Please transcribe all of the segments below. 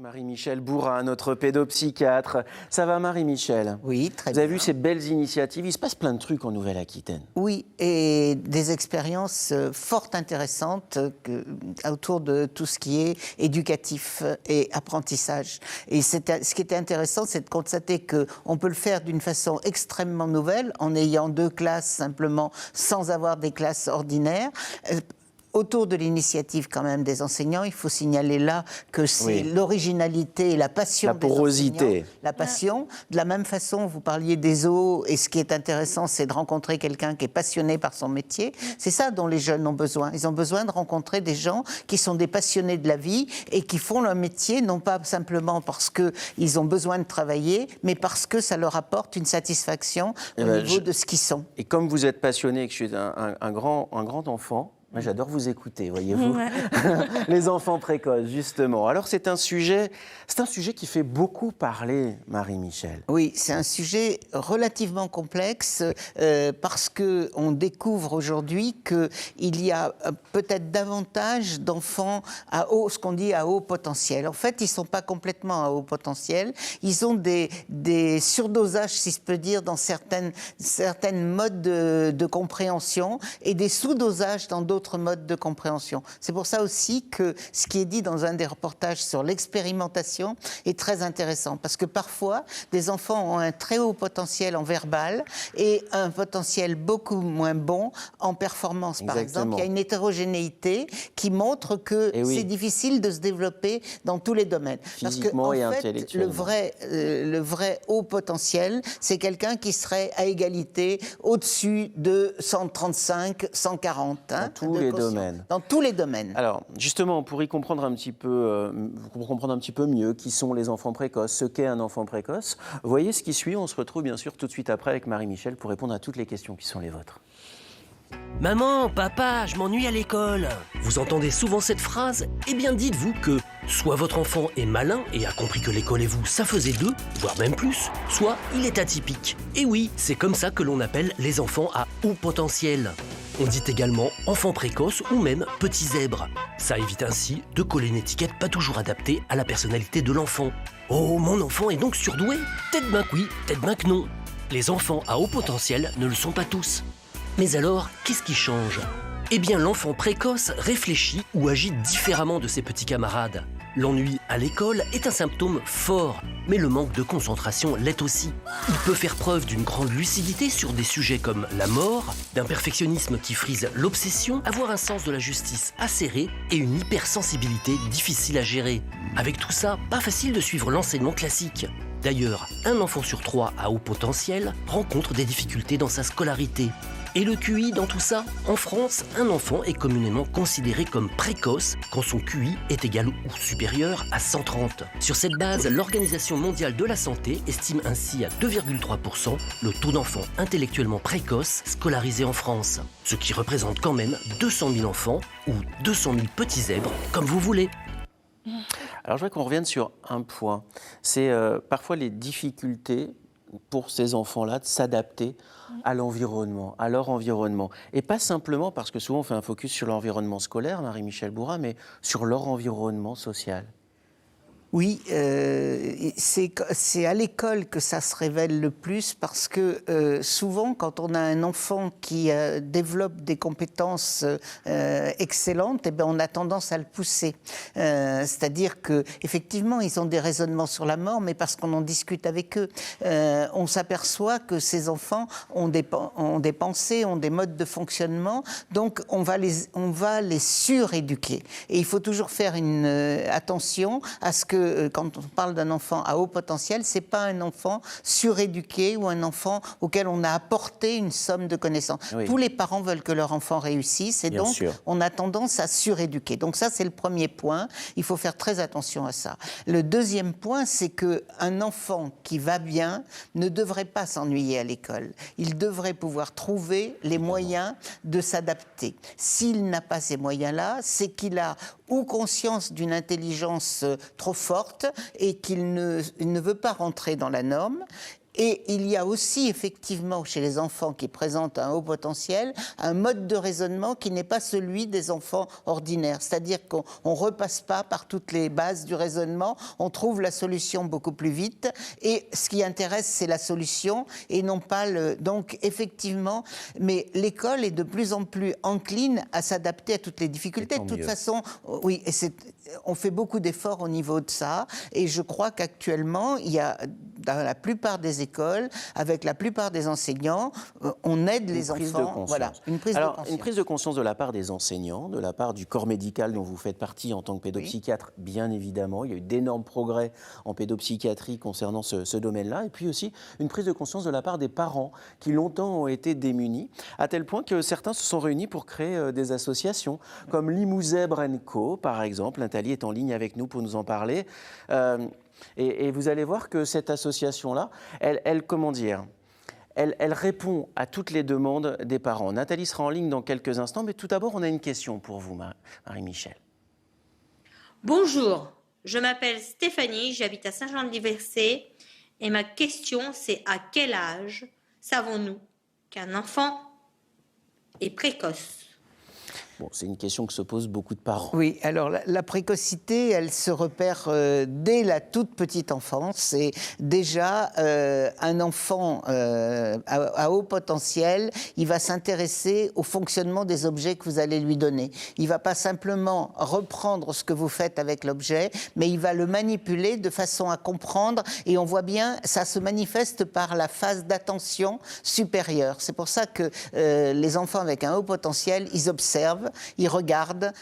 Marie-Michèle Bourrin, notre pédopsychiatre. Ça va, Marie-Michèle? Oui, très Vous bien. avez vu ces belles initiatives? Il se passe plein de trucs en Nouvelle-Aquitaine. Oui, et des expériences fort intéressantes autour de tout ce qui est éducatif et apprentissage. Et ce qui était intéressant, c'est de constater qu'on peut le faire d'une façon extrêmement nouvelle, en ayant 2 classes simplement, sans avoir des classes ordinaires. Autour de l'initiative quand même des enseignants, il faut signaler là que c'est l'originalité et la passion la porosité. des enseignants. La passion. De la même façon, vous parliez des zoos, et ce qui est intéressant, c'est de rencontrer quelqu'un qui est passionné par son métier. C'est ça dont les jeunes ont besoin. Ils ont besoin de rencontrer des gens qui sont des passionnés de la vie et qui font leur métier, non pas simplement parce qu'ils ont besoin de travailler, mais parce que ça leur apporte une satisfaction au niveau de ce qu'ils sont. Et comme vous êtes passionné et que je suis un grand enfant, moi, j'adore vous écouter, voyez-vous. Ouais. Les enfants précoces, justement. Alors, c'est un sujet qui fait beaucoup parler, Marie-Michèle. Oui, c'est un sujet relativement complexe parce qu'on découvre aujourd'hui qu'il y a peut-être davantage d'enfants ce qu'on dit à haut potentiel. En fait, ils ne sont pas complètement à haut potentiel. Ils ont des surdosages, si je peux dire, dans certaines modes de compréhension et des sous-dosages dans d'autres modes de compréhension. C'est pour ça aussi que ce qui est dit dans un des reportages sur l'expérimentation est très intéressant, parce que parfois, des enfants ont un très haut potentiel en verbal et un potentiel beaucoup moins bon en performance, par exemple. Il y a une hétérogénéité qui montre que c'est difficile de se développer dans tous les domaines. Physiquement parce que, et en fait, intellectuellement. le vrai haut potentiel, c'est quelqu'un qui serait à égalité au-dessus de 135, 140. Dans tous les domaines. Alors, justement, pour y comprendre un petit peu, mieux qui sont les enfants précoces, ce qu'est un enfant précoce, voyez ce qui suit. On se retrouve bien sûr tout de suite après avec Marie-Michèle pour répondre à toutes les questions qui sont les vôtres. Maman, papa, je m'ennuie à l'école. Vous entendez souvent cette phrase? Eh bien, dites-vous que soit votre enfant est malin et a compris que l'école et vous, ça faisait 2, voire même plus, soit il est atypique. Et oui, c'est comme ça que l'on appelle les enfants à haut potentiel. On dit également enfant précoce ou même petit zèbre. Ça évite ainsi de coller une étiquette pas toujours adaptée à la personnalité de l'enfant. Oh, mon enfant est donc surdoué? Peut-être bien que oui, peut-être bien que non. Les enfants à haut potentiel ne le sont pas tous. Mais alors, qu'est-ce qui change? Eh bien, l'enfant précoce réfléchit ou agit différemment de ses petits camarades. L'ennui à l'école est un symptôme fort, mais le manque de concentration l'est aussi. Il peut faire preuve d'une grande lucidité sur des sujets comme la mort, d'un perfectionnisme qui frise l'obsession, avoir un sens de la justice acéré et une hypersensibilité difficile à gérer. Avec tout ça, pas facile de suivre l'enseignement classique. D'ailleurs, un enfant sur 3 à haut potentiel rencontre des difficultés dans sa scolarité. Et le QI dans tout ça? En France, un enfant est communément considéré comme précoce quand son QI est égal ou supérieur à 130. Sur cette base, l'Organisation mondiale de la santé estime ainsi à 2,3% le taux d'enfants intellectuellement précoces scolarisés en France. Ce qui représente quand même 200 000 enfants ou 200 000 petits zèbres, comme vous voulez. Alors je voudrais qu'on revienne sur un point. C'est parfois les difficultés pour ces enfants-là de s'adapter à l'environnement, à leur environnement. Et pas simplement parce que souvent on fait un focus sur l'environnement scolaire, Marie-Michèle Bourrin, mais sur leur environnement social. Oui, c'est à l'école que ça se révèle le plus parce que souvent, quand on a un enfant qui développe des compétences excellentes, eh bien, on a tendance à le pousser. C'est-à-dire qu'effectivement, ils ont des raisonnements sur la mort, mais parce qu'on en discute avec eux. On s'aperçoit que ces enfants ont des pensées, ont des modes de fonctionnement, donc on va les suréduquer. Et il faut toujours faire attention à ce que quand on parle d'un enfant à haut potentiel, c'est pas un enfant suréduqué ou un enfant auquel on a apporté une somme de connaissances. Oui. Tous les parents veulent que leur enfant réussisse et bien donc sûr. On a tendance à suréduquer. Donc ça, c'est le premier point. Il faut faire très attention à ça. Le deuxième point, c'est qu'un enfant qui va bien ne devrait pas s'ennuyer à l'école. Il devrait pouvoir trouver les moyens de s'adapter. S'il n'a pas ces moyens-là, c'est qu'il a ou conscience d'une intelligence trop forte et qu'il ne veut pas rentrer dans la norme, Et il y a aussi effectivement chez les enfants qui présentent un haut potentiel un mode de raisonnement qui n'est pas celui des enfants ordinaires. C'est-à-dire qu'on ne repasse pas par toutes les bases du raisonnement, on trouve la solution beaucoup plus vite et ce qui intéresse c'est la solution et non pas le... Donc effectivement, mais l'école est de plus en plus encline à s'adapter à toutes les difficultés. De toute façon, oui, et on fait beaucoup d'efforts au niveau de ça et je crois qu'actuellement, il y a dans la plupart des écoles, avec la plupart des enseignants, on aide les enfants. Voilà, une prise de conscience de la part des enseignants, de la part du corps médical dont vous faites partie en tant que pédopsychiatre, bien évidemment. Il y a eu d'énormes progrès en pédopsychiatrie concernant ce domaine-là. Et puis aussi une prise de conscience de la part des parents qui longtemps ont été démunis, à tel point que certains se sont réunis pour créer des associations, comme Limouzèbre & Co, par exemple. Nathalie est en ligne avec nous pour nous en parler. Et vous allez voir que cette association-là, elle comment dire, elle répond à toutes les demandes des parents. Nathalie sera en ligne dans quelques instants, mais tout d'abord, on a une question pour vous, Marie-Michel. Bonjour, je m'appelle Stéphanie, j'habite à Saint-Jean-de-Liversay et ma question c'est à quel âge savons-nous qu'un enfant est précoce ? Bon, c'est une question que se posent beaucoup de parents. Oui, alors la précocité, elle se repère dès la toute petite enfance. Et déjà, un enfant à haut potentiel, il va s'intéresser au fonctionnement des objets que vous allez lui donner. Il ne va pas simplement reprendre ce que vous faites avec l'objet, mais il va le manipuler de façon à comprendre. Et on voit bien, ça se manifeste par la phase d'attention supérieure. C'est pour ça que les enfants avec un haut potentiel, ils observent, ils regardent,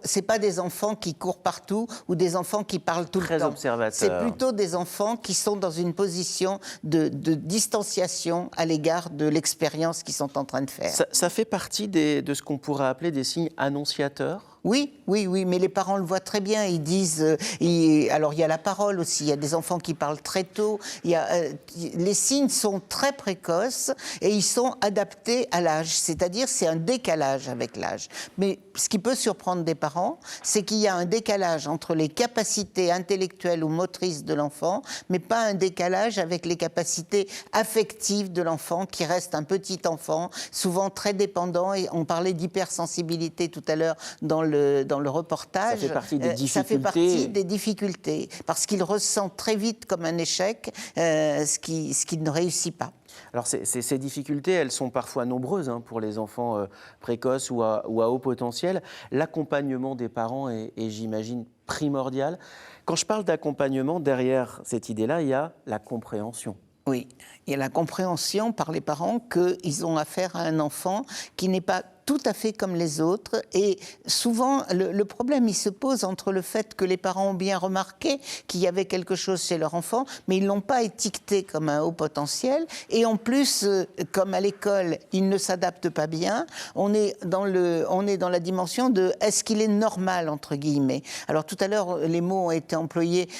c'est pas des enfants qui courent partout ou des enfants qui parlent tout le temps. Très observateurs. C'est plutôt des enfants qui sont dans une position de distanciation à l'égard de l'expérience qu'ils sont en train de faire. Ça fait partie de ce qu'on pourrait appeler des signes annonciateurs ? Oui, mais les parents le voient très bien. Ils disent, alors il y a la parole aussi. Il y a des enfants qui parlent très tôt. Les signes sont très précoces et ils sont adaptés à l'âge. C'est-à-dire, c'est un décalage avec l'âge. Mais ce qui peut surprendre des parents, c'est qu'il y a un décalage entre les capacités intellectuelles ou motrices de l'enfant, mais pas un décalage avec les capacités affectives de l'enfant, qui reste un petit enfant, souvent très dépendant. Et on parlait d'hypersensibilité tout à l'heure dans le reportage. Ça fait partie des difficultés. Ça fait partie des difficultés, parce qu'il ressent très vite comme un échec ce qui ne réussit pas. Alors ces difficultés, elles sont parfois nombreuses pour les enfants précoces ou à haut potentiel. L'accompagnement des parents est, j'imagine, primordial. Quand je parle d'accompagnement, derrière cette idée-là, il y a la compréhension. Oui, il y a la compréhension par les parents qu'ils ont affaire à un enfant qui n'est pas tout à fait comme les autres. Et souvent, le problème, il se pose entre le fait que les parents ont bien remarqué qu'il y avait quelque chose chez leur enfant, mais ils ne l'ont pas étiqueté comme un haut potentiel. Et en plus, comme à l'école, ils ne s'adaptent pas bien, on est dans la dimension de « est-ce qu'il est normal ?» entre guillemets. Alors tout à l'heure, les mots ont été employés...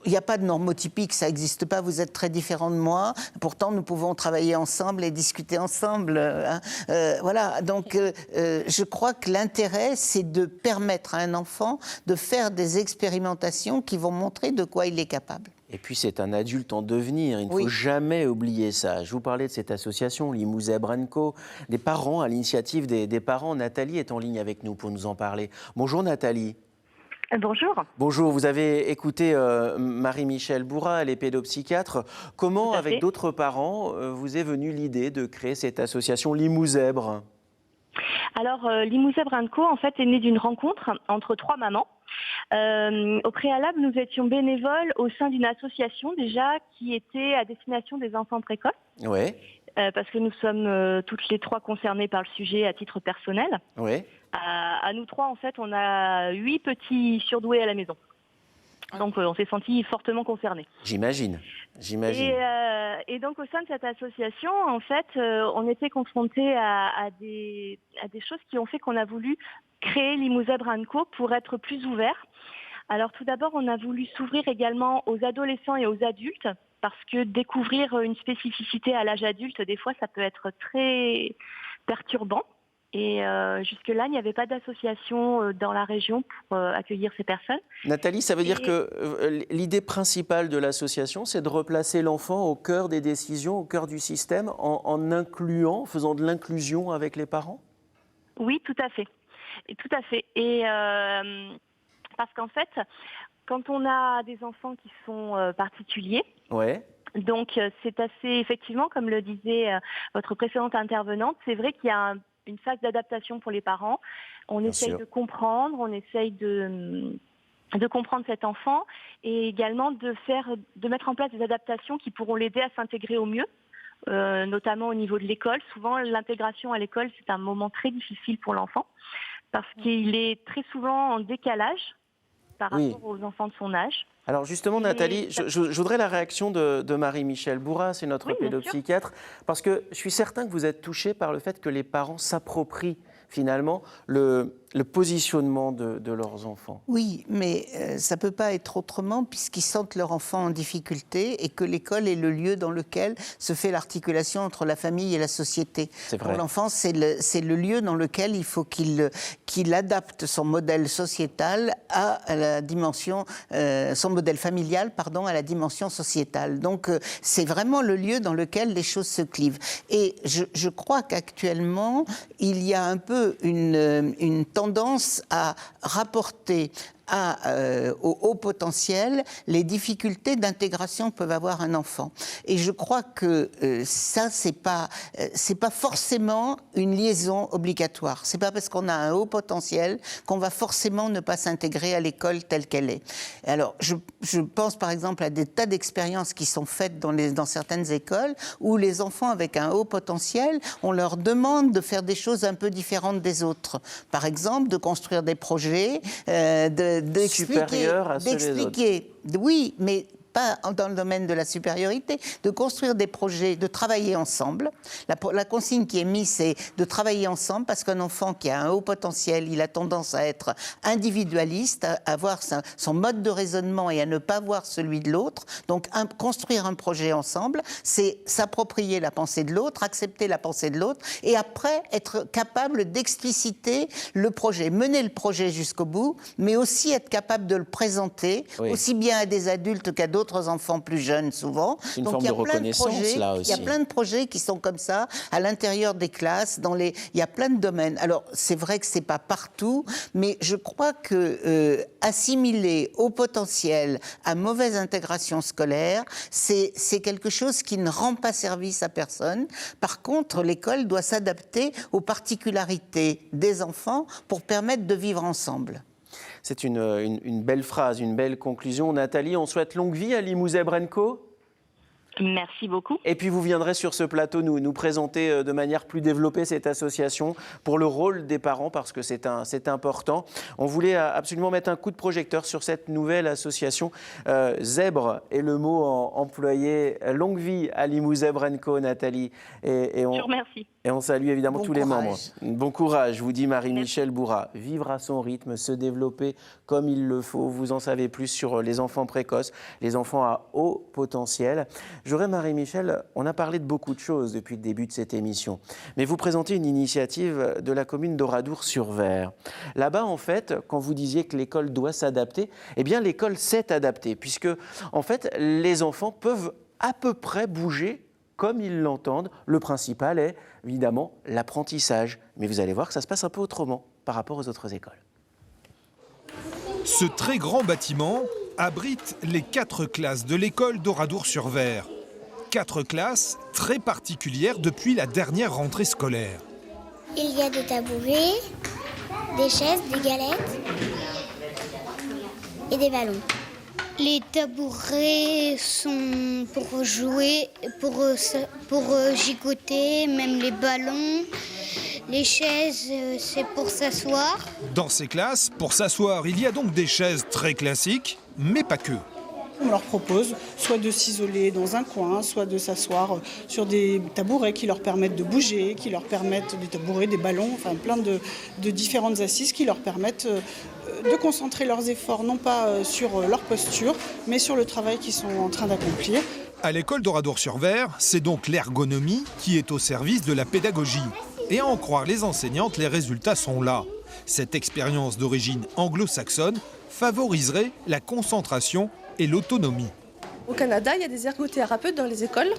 Il n'y a pas de normotypique, ça n'existe pas, vous êtes très différents de moi, pourtant nous pouvons travailler ensemble et discuter ensemble. Voilà, donc je crois que l'intérêt, c'est de permettre à un enfant de faire des expérimentations qui vont montrer de quoi il est capable. Et puis c'est un adulte en devenir, il ne faut jamais oublier ça. Je vous parlais de cette association, Limouzèbre & Co, des parents, à l'initiative des parents. Nathalie est en ligne avec nous pour nous en parler. Bonjour Nathalie. Bonjour. Bonjour, vous avez écouté Marie-Michel Bourrat, elle est pédopsychiatre. Comment, avec d'autres parents, vous est venue l'idée de créer cette association Limouzèbre ? Alors, Limouzèbre & Co, en fait, est née d'une rencontre entre 3 mamans. Au préalable, nous étions bénévoles au sein d'une association déjà qui était à destination des enfants précoces. Oui. Parce que nous sommes toutes les 3 concernées par le sujet à titre personnel. Oui. À nous 3, en fait, on a 8 petits surdoués à la maison. Donc, on s'est sentis fortement concernés. J'imagine. Et donc, au sein de cette association, en fait, on était confrontés à des choses qui ont fait qu'on a voulu créer Limouzèbre & Co pour être plus ouverts. Alors, tout d'abord, on a voulu s'ouvrir également aux adolescents et aux adultes, parce que découvrir une spécificité à l'âge adulte, des fois, ça peut être très perturbant. Et jusque-là, il n'y avait pas d'association dans la région pour accueillir ces personnes. Nathalie, ça veut dire que l'idée principale de l'association, c'est de replacer l'enfant au cœur des décisions, au cœur du système, en incluant, faisant de l'inclusion avec les parents ? Oui, tout à fait. Tout à fait. Et parce qu'en fait, quand on a des enfants qui sont particuliers, ouais. Donc c'est assez, effectivement, comme le disait votre précédente intervenante, c'est vrai qu'il y a une phase d'adaptation pour les parents. On essaye de comprendre, on essaye de comprendre cet enfant et également de mettre en place des adaptations qui pourront l'aider à s'intégrer au mieux, notamment au niveau de l'école. Souvent, l'intégration à l'école, c'est un moment très difficile pour l'enfant parce qu'il est très souvent en décalage par rapport aux enfants de son âge. Alors justement, Nathalie, je voudrais la réaction de Marie-Michel Bourrat, c'est notre pédopsychiatre, parce que je suis certain que vous êtes touchée par le fait que les parents s'approprient finalement le positionnement de leurs enfants. Oui, mais ça ne peut pas être autrement puisqu'ils sentent leur enfant en difficulté et que l'école est le lieu dans lequel se fait l'articulation entre la famille et la société. C'est vrai. Pour l'enfant, c'est le lieu dans lequel il faut qu'il adapte son modèle sociétal à la dimension, son modèle familial, pardon, à la dimension sociétale. Donc, c'est vraiment le lieu dans lequel les choses se clivent. Et je crois qu'actuellement, il y a un peu une tendance à rapporter au haut potentiel les difficultés d'intégration que peuvent avoir un enfant. Et je crois que ça, c'est pas forcément une liaison obligatoire. C'est pas parce qu'on a un haut potentiel qu'on va forcément ne pas s'intégrer à l'école telle qu'elle est. Alors, je pense par exemple à des tas d'expériences qui sont faites dans certaines écoles où les enfants avec un haut potentiel, on leur demande de faire des choses un peu différentes des autres. Par exemple, de construire des projets, supérieurs à ceux des autres. Oui, mais pas dans le domaine de la supériorité, de construire des projets, de travailler ensemble. La consigne qui est mise, c'est de travailler ensemble parce qu'un enfant qui a un haut potentiel, il a tendance à être individualiste, à avoir son mode de raisonnement et à ne pas voir celui de l'autre. Donc, construire un projet ensemble, c'est s'approprier la pensée de l'autre, accepter la pensée de l'autre et après être capable d'expliciter le projet, mener le projet jusqu'au bout, mais aussi être capable de le présenter, aussi bien à des adultes qu'à d'autres enfants plus jeunes souvent. C'est une forme de reconnaissance là aussi. Il y a plein de projets qui sont comme ça à l'intérieur des classes, il y a plein de domaines. Alors c'est vrai que c'est pas partout, mais je crois que assimiler au potentiel à mauvaise intégration scolaire, c'est quelque chose qui ne rend pas service à personne. Par contre, l'école doit s'adapter aux particularités des enfants pour permettre de vivre ensemble. C'est une belle phrase, une belle conclusion. Nathalie, on souhaite longue vie à Limousin Co. Merci beaucoup. Et puis vous viendrez sur ce plateau nous présenter de manière plus développée cette association pour le rôle des parents parce que c'est important. On voulait absolument mettre un coup de projecteur sur cette nouvelle association. Zèbre est le mot employé. Longue vie à Limousin Co, Nathalie. Je vous remercie. Et on salue évidemment tous les membres. Bon courage, vous dit Marie-Michel Bourrat. Vivre à son rythme, se développer comme il le faut. Vous en savez plus sur les enfants précoces, les enfants à haut potentiel. J'aurais, Marie-Michel, on a parlé de beaucoup de choses depuis le début de cette émission. Mais vous présentez une initiative de la commune d'Oradour-sur-Ver. Là-bas, en fait, quand vous disiez que l'école doit s'adapter, eh bien l'école s'est adaptée. Puisque, en fait, les enfants peuvent à peu près bouger comme ils l'entendent. Le principal est, évidemment, l'apprentissage. Mais vous allez voir que ça se passe un peu autrement par rapport aux autres écoles. Ce très grand bâtiment abrite les 4 classes de l'école d'Oradour-sur-Ver. 4 classes très particulières depuis la dernière rentrée scolaire. Il y a des tabourets, des chaises, des galettes et des ballons. Les tabourets sont pour jouer, pour gigoter, même les ballons. Les chaises, c'est pour s'asseoir. Dans ces classes, pour s'asseoir, il y a donc des chaises très classiques, mais pas que. On leur propose soit de s'isoler dans un coin, soit de s'asseoir sur des tabourets qui leur permettent de bouger, qui leur permettent des tabourets, des ballons, enfin plein de différentes assises qui leur permettent de concentrer leurs efforts, non pas sur leur posture, mais sur le travail qu'ils sont en train d'accomplir. À l'école d'Oradour-sur-Ver, c'est donc l'ergonomie qui est au service de la pédagogie. Et à en croire les enseignantes, les résultats sont là. Cette expérience d'origine anglo-saxonne favoriserait la concentration et l'autonomie. Au Canada, il y a des ergothérapeutes dans les écoles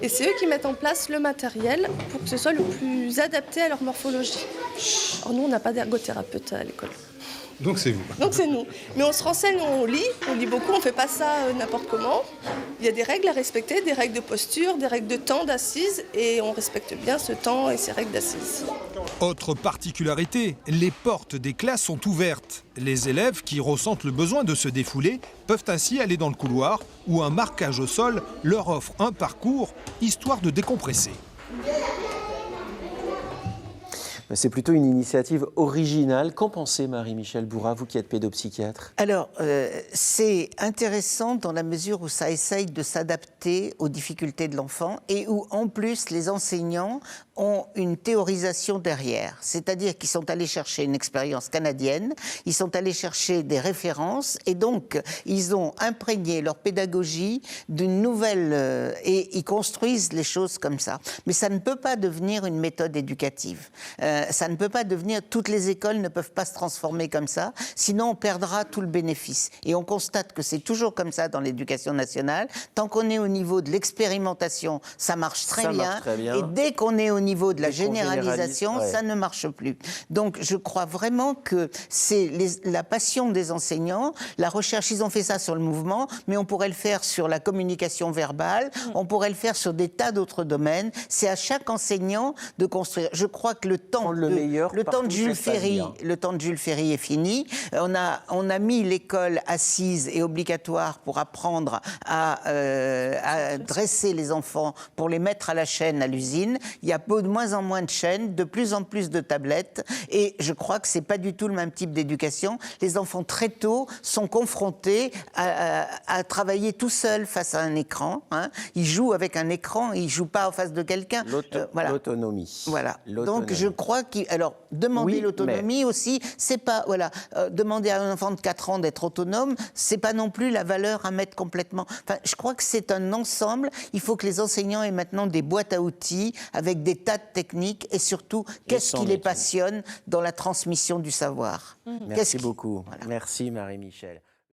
et c'est eux qui mettent en place le matériel pour que ce soit le plus adapté à leur morphologie. Alors nous, on n'a pas d'ergothérapeute à l'école. Donc c'est vous. Donc c'est nous. Mais on se renseigne, on lit beaucoup, on ne fait pas ça n'importe comment. Il y a des règles à respecter, des règles de posture, des règles de temps d'assise et on respecte bien ce temps et ces règles d'assise. Autre particularité, les portes des classes sont ouvertes. Les élèves qui ressentent le besoin de se défouler peuvent ainsi aller dans le couloir où un marquage au sol leur offre un parcours histoire de décompresser. C'est plutôt une initiative originale. Qu'en pensez, Marie-Michel Bourrat, vous qui êtes pédopsychiatre? Alors, c'est intéressant dans la mesure où ça essaye de s'adapter aux difficultés de l'enfant et où, en plus, les enseignants ont une théorisation derrière. C'est-à-dire qu'ils sont allés chercher une expérience canadienne, ils sont allés chercher des références et donc, ils ont imprégné leur pédagogie d'une nouvelle... et ils construisent les choses comme ça. Mais ça ne peut pas devenir une méthode éducative. Ça ne peut pas devenir... Toutes les écoles ne peuvent pas se transformer comme ça, sinon on perdra tout le bénéfice. Et on constate que c'est toujours comme ça dans l'éducation nationale. Tant qu'on est au niveau de l'expérimentation, ça marche très bien. Et dès qu'on est au niveau de la généralisation, ça ne marche plus. Donc je crois vraiment que c'est la passion des enseignants, la recherche, ils ont fait ça sur le mouvement, mais on pourrait le faire sur la communication verbale, on pourrait le faire sur des tas d'autres domaines. C'est à chaque enseignant de construire. Je crois que le temps de Jules Ferry est fini. On a mis l'école assise et obligatoire pour apprendre à dresser les enfants, pour les mettre à la chaîne à l'usine. Il y a de moins en moins de chaînes, de plus en plus de tablettes. Et je crois que ce n'est pas du tout le même type d'éducation. Les enfants, très tôt, sont confrontés à travailler tout seuls face à un écran. Hein. Ils jouent avec un écran, ils ne jouent pas en face de quelqu'un. L'autonomie. Voilà. Donc je crois alors demander l'autonomie aussi, c'est pas demander à un enfant de 4 ans d'être autonome, c'est pas non plus la valeur à mettre complètement. Enfin, je crois que c'est un ensemble. Il faut que les enseignants aient maintenant des boîtes à outils avec des tas de techniques et surtout qu'est-ce qui les passionne dans la transmission du savoir. Merci beaucoup. Voilà. Merci Marie-Michel.